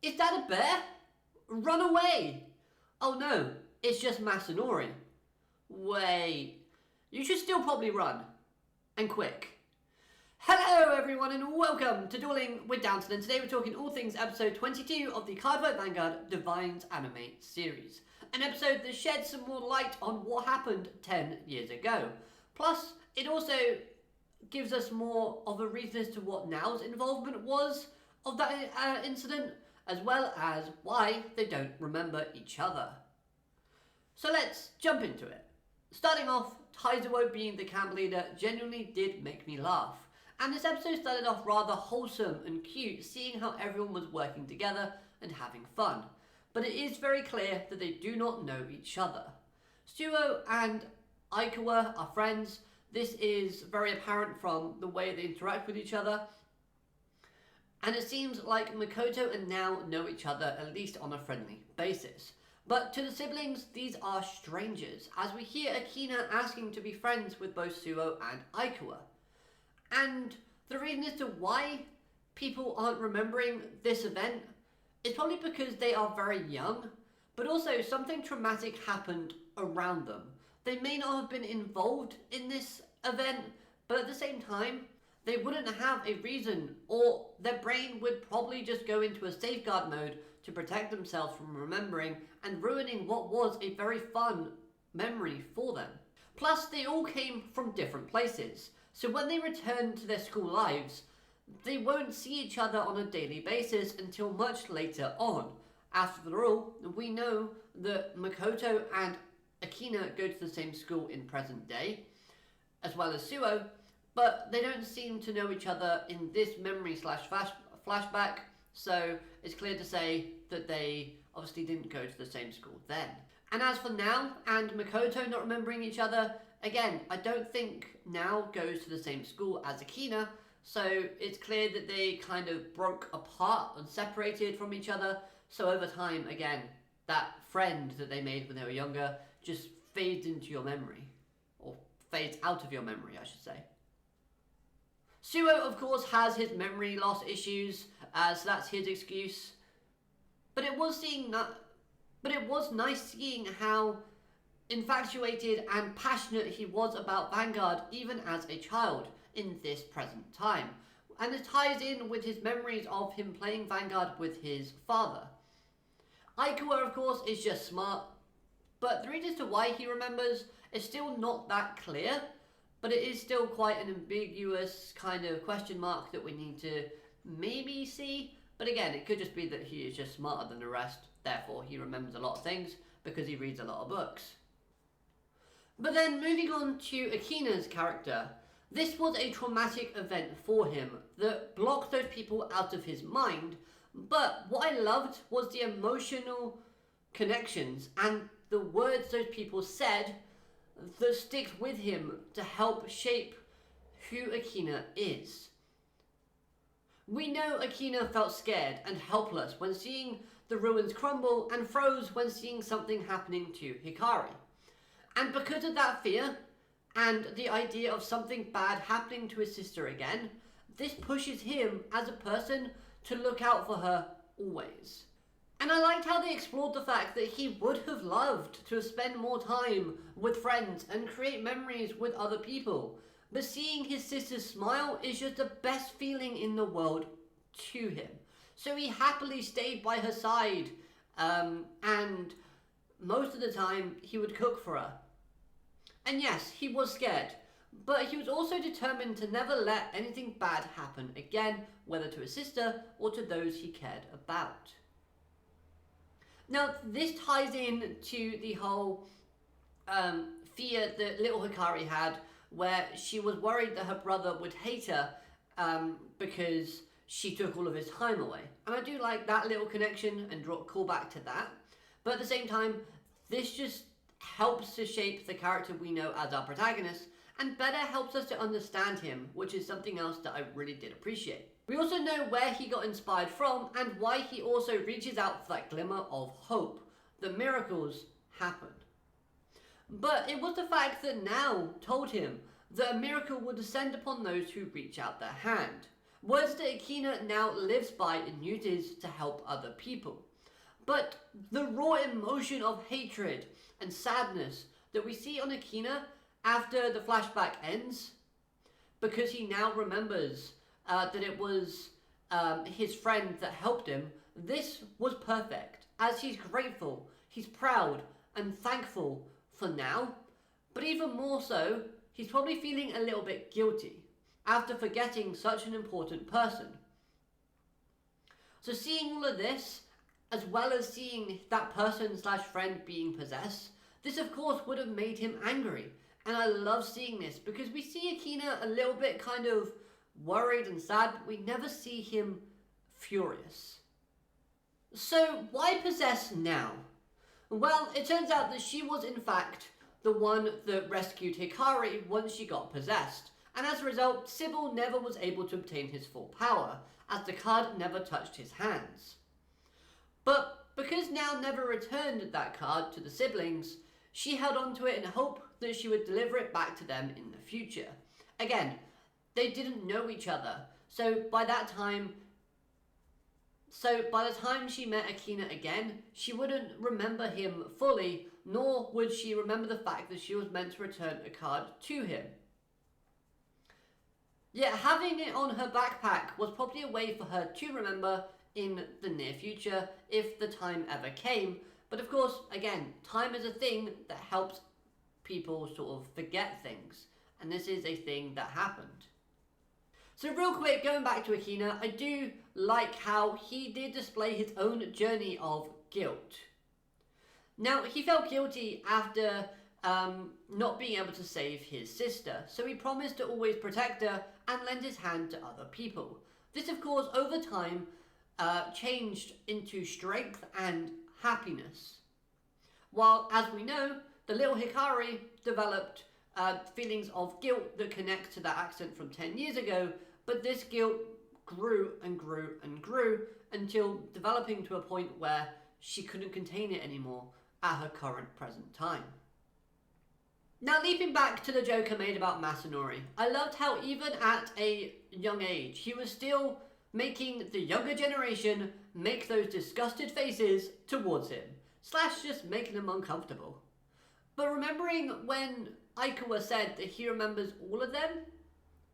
Is that a bear? Run away! Oh no, it's just Masanori. Wait, you should still probably run. And quick. Hello everyone and welcome to Dueling with Downton, and today we're talking all things episode 22 of the Cardfight Vanguard Divinez anime series. An episode that sheds some more light on what happened 10 years ago. Plus, it also gives us more of a reason as to what Nao's involvement was of that incident, as well as why they don't remember each other. So let's jump into it. Starting off, Taizuo being the camp leader genuinely did make me laugh. And this episode started off rather wholesome and cute, seeing how everyone was working together and having fun. But it is very clear that they do not know each other. Suo and Aikawa are friends. This is very apparent from the way they interact with each other. And it seems like Makoto and Nao know each other, at least on a friendly basis. But to the siblings, these are strangers, as we hear Akina asking to be friends with both Suo and Aikawa. And the reason as to why people aren't remembering this event is probably because they are very young, but also something traumatic happened around them. They may not have been involved in this event, but at the same time, they wouldn't have a reason, or their brain would probably just go into a safeguard mode to protect themselves from remembering and ruining what was a very fun memory for them. Plus, they all came from different places, so when they return to their school lives, they won't see each other on a daily basis until much later on. After all, we know that Makoto and Akina go to the same school in present day, as well as Suo, but they don't seem to know each other in this memory slash flashback, so it's clear to say that they obviously didn't go to the same school then. And as for Nao and Makoto not remembering each other, again, I don't think Nao goes to the same school as Akina, so it's clear that they kind of broke apart and separated from each other, so over time, again, that friend that they made when they were younger just fades into your memory, or fades out of your memory, I should say. Suo, of course, has his memory loss issues, so that's his excuse. But it was nice seeing how infatuated and passionate he was about Vanguard, even as a child, in this present time. And it ties in with his memories of him playing Vanguard with his father. Aikawa, of course, is just smart, but the reason as to why he remembers is still not that clear. But it is still quite an ambiguous kind of question mark that we need to maybe see. But again, it could just be that he is just smarter than the rest, therefore he remembers a lot of things because he reads a lot of books. But then moving on to Akina's character, this was a traumatic event for him that blocked those people out of his mind. But what I loved was the emotional connections and the words those people said that sticks with him to help shape who Akina is. We know Akina felt scared and helpless when seeing the ruins crumble and froze when seeing something happening to Hikari. And because of that fear and the idea of something bad happening to his sister again, this pushes him as a person to look out for her always. And I liked how they explored the fact that he would have loved to spend more time with friends and create memories with other people. But seeing his sister smile is just the best feeling in the world to him. So he happily stayed by her side, and most of the time he would cook for her. And yes, he was scared, but he was also determined to never let anything bad happen again, whether to his sister or to those he cared about. Now, this ties in to the whole fear that little Hikari had, where she was worried that her brother would hate her because she took all of his time away. And I do like that little connection and call back to that. But at the same time, this just helps to shape the character we know as our protagonist, and better helps us to understand him, which is something else that I really did appreciate. We also know where he got inspired from and why he also reaches out for that glimmer of hope, that miracles happen. But it was the fact that Nao told him that a miracle would descend upon those who reach out their hand. Words that Akina now lives by and uses to help other people. But the raw emotion of hatred and sadness that we see on Akina after the flashback ends, because he now remembers that it was his friend that helped him, this was perfect, as he's grateful, he's proud and thankful for now, but even more so, he's probably feeling a little bit guilty after forgetting such an important person. So seeing all of this, as well as seeing that person slash friend being possessed, this of course would have made him angry. And I love seeing this because we see Akina a little bit kind of worried and sad, but we never see him furious. So why possess now? Well, it turns out that she was in fact the one that rescued Hikari once she got possessed. And as a result, Sybil never was able to obtain his full power, as the card never touched his hands. But because Now never returned that card to the siblings, she held on to it in hope that she would deliver it back to them in the future. Again, they didn't know each other, so by the time she met Akina again, she wouldn't remember him fully, nor would she remember the fact that she was meant to return a card to him. Yet having it on her backpack was probably a way for her to remember in the near future, if the time ever came. But of course, again, time is a thing that helps people sort of forget things, and this is a thing that happened. So real quick, going back to Akina, I do like how he did display his own journey of guilt. Now, he felt guilty after not being able to save his sister, so he promised to always protect her and lend his hand to other people. This, of course, over time, changed into strength and happiness. While, as we know, the little Hikari developed feelings of guilt that connect to that accident from 10 years ago, but this guilt grew and grew and grew until developing to a point where she couldn't contain it anymore at her current present time. Now, leaping back to the joke I made about Masanori, I loved how even at a young age, he was still making the younger generation make those disgusted faces towards him, slash just making them uncomfortable. But remembering when Aikawa said that he remembers all of them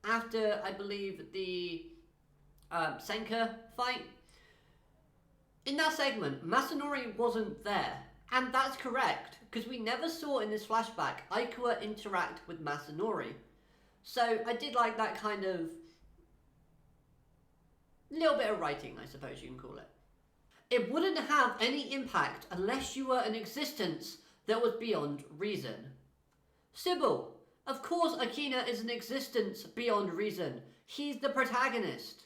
after, I believe, the Senka fight, in that segment, Masanori wasn't there. And that's correct, because we never saw in this flashback Aikawa interact with Masanori. So I did like that kind of little bit of writing, I suppose you can call it. It wouldn't have any impact unless you were an existence that was beyond reason. Sybil, of course Akina is an existence beyond reason. He's the protagonist.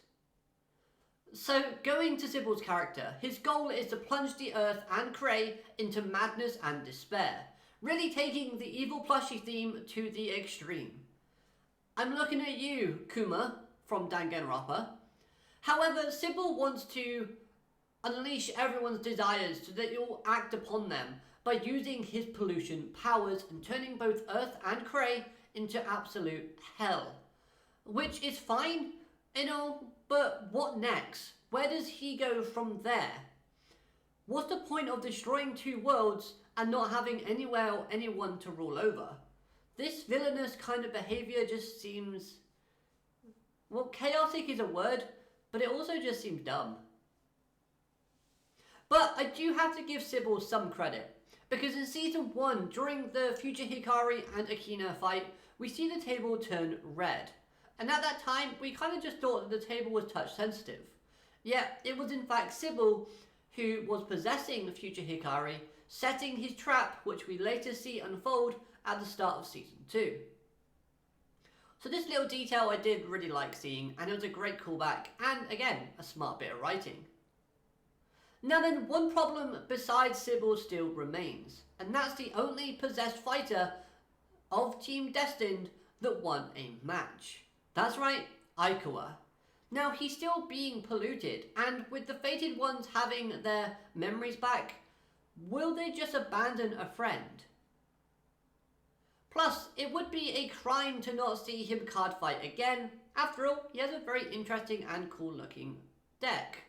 So, going to Sybil's character, his goal is to plunge the Earth and Cray into madness and despair, really taking the evil plushie theme to the extreme. I'm looking at you, Kuma, from Danganronpa. However, Sybil wants to unleash everyone's desires so that you'll act upon them by using his pollution powers and turning both Earth and Cray into absolute hell. Which is fine, but what next? Where does he go from there? What's the point of destroying two worlds and not having anywhere or anyone to rule over? This villainous kind of behaviour just seems... well, chaotic is a word, but it also just seems dumb. But I do have to give Sybil some credit, because in Season 1, during the future Hikari and Akina fight, we see the table turn red. And at that time, we kind of just thought that the table was touch sensitive. Yet, it was in fact Sybil who was possessing the future Hikari, setting his trap, which we later see unfold at the start of Season 2. So this little detail I did really like seeing, and it was a great callback, and again, a smart bit of writing. Now then, one problem besides Sybil still remains, and that's the only possessed fighter of Team Destined that won a match. That's right, Aikawa. Now, he's still being polluted, and with the Fated Ones having their memories back, will they just abandon a friend? Plus, it would be a crime to not see him card fight again, After all, he has a very interesting and cool looking deck.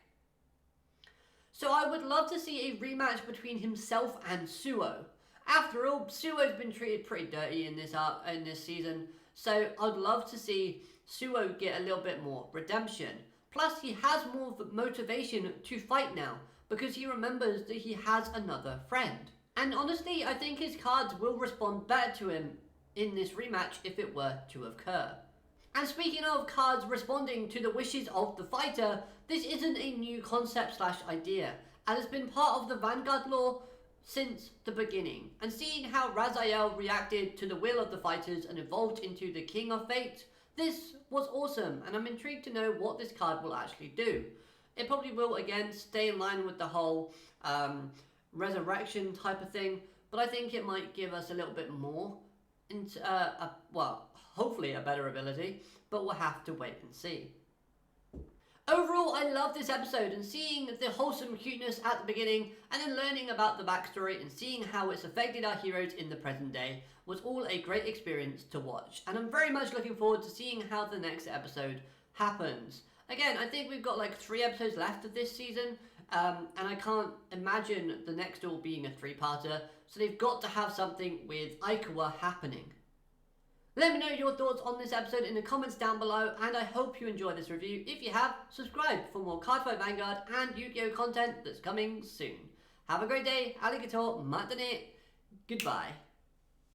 So I would love to see a rematch between himself and Suo. After all, Suo's been treated pretty dirty in this season, so I'd love to see Suo get a little bit more redemption. Plus, he has more motivation to fight now, because he remembers that he has another friend. And honestly, I think his cards will respond better to him in this rematch if it were to occur. And speaking of cards responding to the wishes of the fighter, this isn't a new concept / idea, and it's been part of the Vanguard lore since the beginning. And seeing how Raziel reacted to the will of the fighters and evolved into the King of Fate, this was awesome, and I'm intrigued to know what this card will actually do. It probably will, again, stay in line with the whole resurrection type of thing, but I think it might give us a little bit more into, well, hopefully a better ability, but we'll have to wait and see. Overall, I love this episode, and seeing the wholesome cuteness at the beginning and then learning about the backstory and seeing how it's affected our heroes in the present day was all a great experience to watch, and I'm very much looking forward to seeing how the next episode happens. Again, I think we've got like 3 episodes left of this season, and I can't imagine the next all being a 3-parter, so they've got to have something with Ikawa happening. Let me know your thoughts on this episode in the comments down below, and I hope you enjoyed this review. If you have, subscribe for more Cardfight Vanguard and Yu-Gi-Oh content that's coming soon. Have a great day, alligator, matane, goodbye.